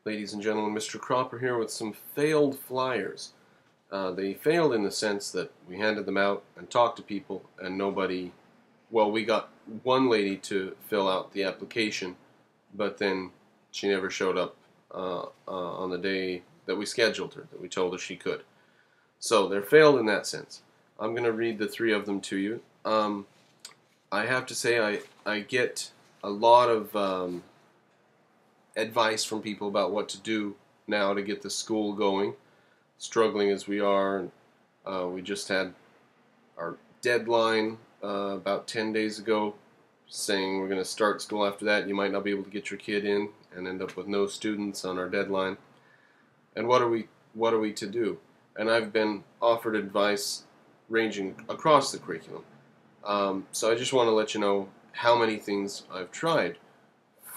Ladies and gentlemen, Mr. Cropper here with some failed flyers. They failed in the sense that we handed them out and talked to people and nobody, well, we got one lady to fill out the application, but then she never showed up on the day that we scheduled her, that we told her she could. So they're failed in that sense. I'm going to read the three of them to you. I have to say I get a lot of advice from people about what to do now to get the school going. Struggling as we are, we just had our deadline about 10 days ago saying we're going to start school after that. You might not be able to get your kid in and end up with no students on our deadline. And what are we to do? And I've been offered advice ranging across the curriculum. So I just want to let you know how many things I've tried.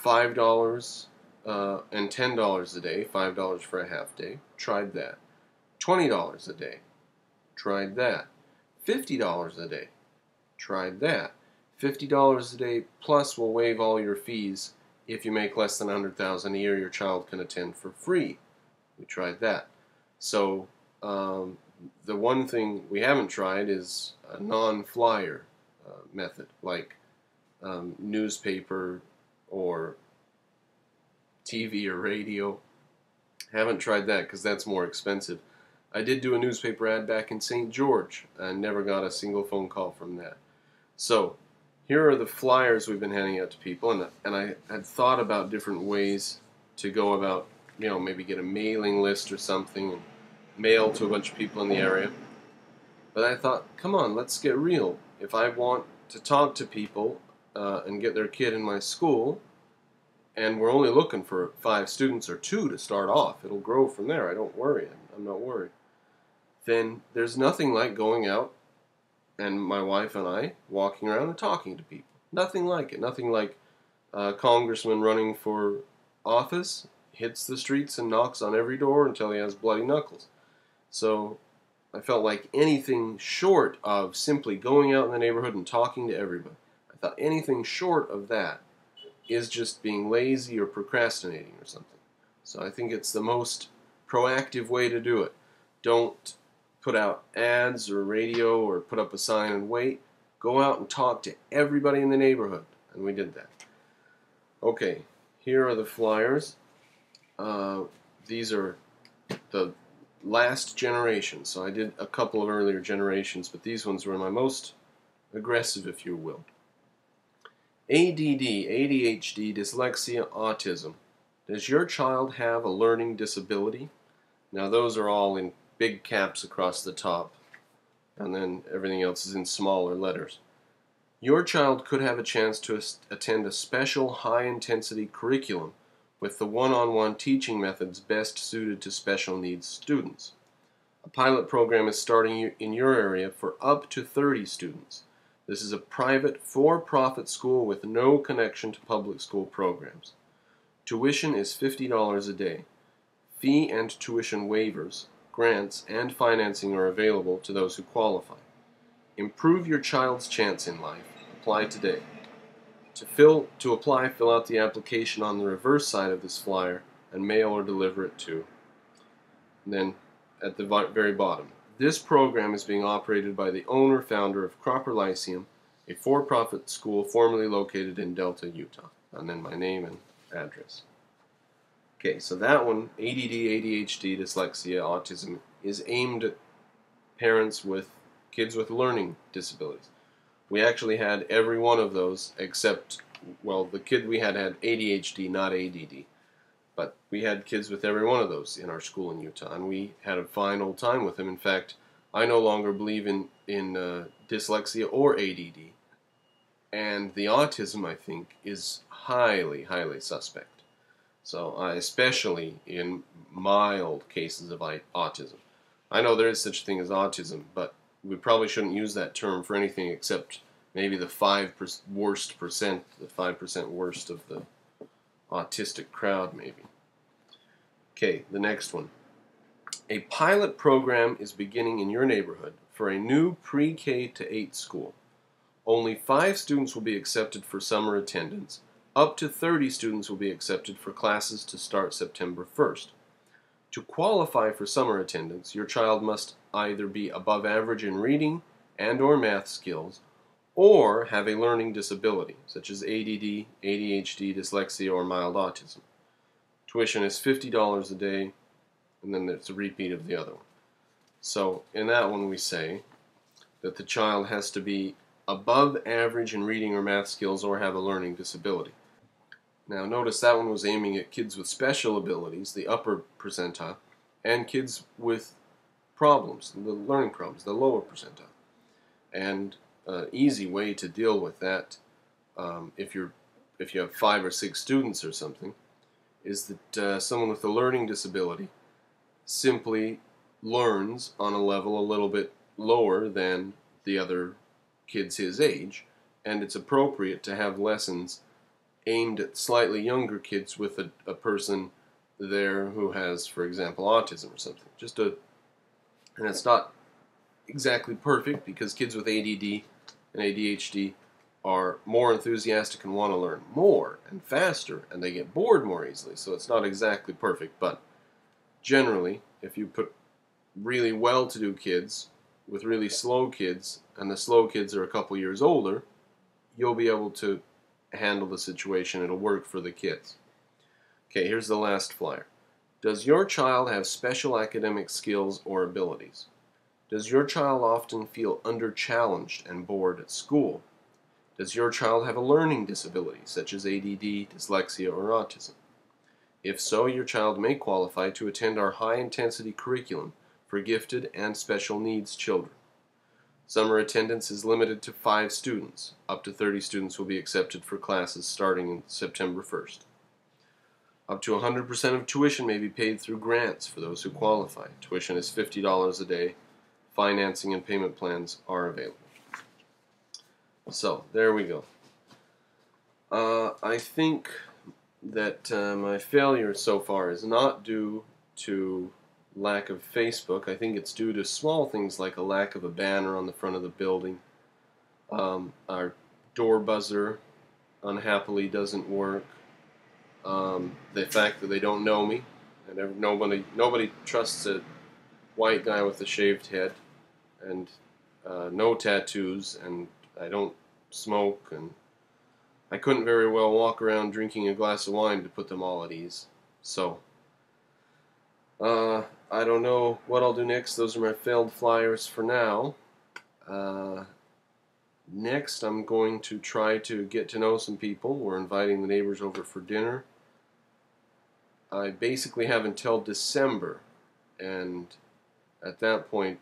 $5 and $10 a day, $5 for a half day, tried that. $20 a day, tried that. $50 a day, tried that. $50 a day plus will waive all your fees. If you make less than $100,000 a year, your child can attend for free. We tried that. So the one thing we haven't tried is a non-flyer method, like newspaper or TV or radio. Haven't tried that because that's more expensive. I did do a newspaper ad back in St. George and never got a single phone call from that. So here are the flyers we've been handing out to people, and I had thought about different ways to go about, you know, maybe get a mailing list or something and mail to a bunch of people in the area. But I thought, come on, let's get real. If I want to talk to people and get their kid in my school, and we're only looking for 5 students or 2 to start off, it'll grow from there. I don't worry. I'm not worried. Then there's nothing like going out and my wife and I walking around and talking to people. Nothing like it. Nothing like a congressman running for office, hits the streets and knocks on every door until he has bloody knuckles. So I felt like anything short of simply going out in the neighborhood and talking to everybody, I thought anything short of that is just being lazy or procrastinating or something. So I think it's the most proactive way to do it. Don't put out ads or radio or put up a sign and wait. Go out and talk to everybody in the neighborhood. And we did that. Okay, here are the flyers. These are the last generation. So I did a couple of earlier generations, but these ones were my most aggressive, if you will. ADD, ADHD, dyslexia, autism. Does your child have a learning disability? Now those are all in big caps across the top, and then everything else is in smaller letters. Your child could have a chance to attend a special high-intensity curriculum with the one-on-one teaching methods best suited to special needs students. A pilot program is starting in your area for up to 30 students. This is a private, for-profit school with no connection to public school programs. Tuition is $50 a day. Fee and tuition waivers, grants, and financing are available to those who qualify. Improve your child's chance in life. Apply today. To apply, fill out the application on the reverse side of this flyer and mail or deliver it to. And then at the very bottom. This program is being operated by the owner-founder of Cropper Lyceum, a for-profit school formerly located in Delta, Utah. And then my name and address. Okay, so that one, ADD, ADHD, dyslexia, autism, is aimed at parents with kids with learning disabilities. We actually had every one of those except, well, the kid we had ADHD, not ADD. But we had kids with every one of those in our school in Utah, and we had a fine old time with them. In fact, I no longer believe in dyslexia or ADD, and the autism, I think, is highly, highly suspect. So especially in mild cases of autism. I know there is such a thing as autism, but we probably shouldn't use that term for anything except maybe the 5% worst of the autistic crowd, maybe. Okay, the next one. A pilot program is beginning in your neighborhood for a new pre-K to 8 school. Only 5 students will be accepted for summer attendance. Up to 30 students will be accepted for classes to start September 1st. To qualify for summer attendance, your child must either be above average in reading and/or math skills, or have a learning disability, such as ADD, ADHD, dyslexia, or mild autism. Tuition is $50 a day, and then there's a repeat of the other one. So in that one we say that the child has to be above average in reading or math skills or have a learning disability. Now notice that one was aiming at kids with special abilities, the upper percentile, and kids with problems, the learning problems, the lower percentile. And an easy way to deal with that, if you have 5 or 6 students or something, is that someone with a learning disability simply learns on a level a little bit lower than the other kids his age, and it's appropriate to have lessons aimed at slightly younger kids with a person there who has, for example, autism or something. And it's not exactly perfect because kids with ADD and ADHD are more enthusiastic and want to learn more and faster, and they get bored more easily, so it's not exactly perfect. But generally, if you put really well-to-do kids with really slow kids, and the slow kids are a couple years older, you'll be able to handle the situation. It'll work for the kids. Okay, here's the last flyer. Does your child have special academic skills or abilities? Does your child often feel under-challenged and bored at school? Does your child have a learning disability, such as ADD, dyslexia, or autism? If so, your child may qualify to attend our high-intensity curriculum for gifted and special needs children. Summer attendance is limited to 5 students. Up to 30 students will be accepted for classes starting in September 1st. Up to 100% of tuition may be paid through grants for those who qualify. Tuition is $50 a day. Financing and payment plans are available. So, there we go. I think that my failure so far is not due to lack of Facebook. I think it's due to small things like a lack of a banner on the front of the building. Our door buzzer unhappily doesn't work. The fact that they don't know me, and nobody trusts a white guy with a shaved head, and no tattoos, and I don't smoke, and I couldn't very well walk around drinking a glass of wine to put them all at ease. So, I don't know what I'll do next. Those are my failed flyers for now. Next, I'm going to try to get to know some people. We're inviting the neighbors over for dinner. I basically have until December, and at that point,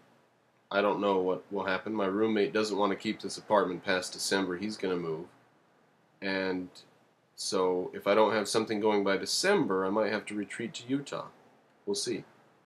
I don't know what will happen. My roommate doesn't want to keep this apartment past December. He's going to move. And so if I don't have something going by December, I might have to retreat to Utah. We'll see.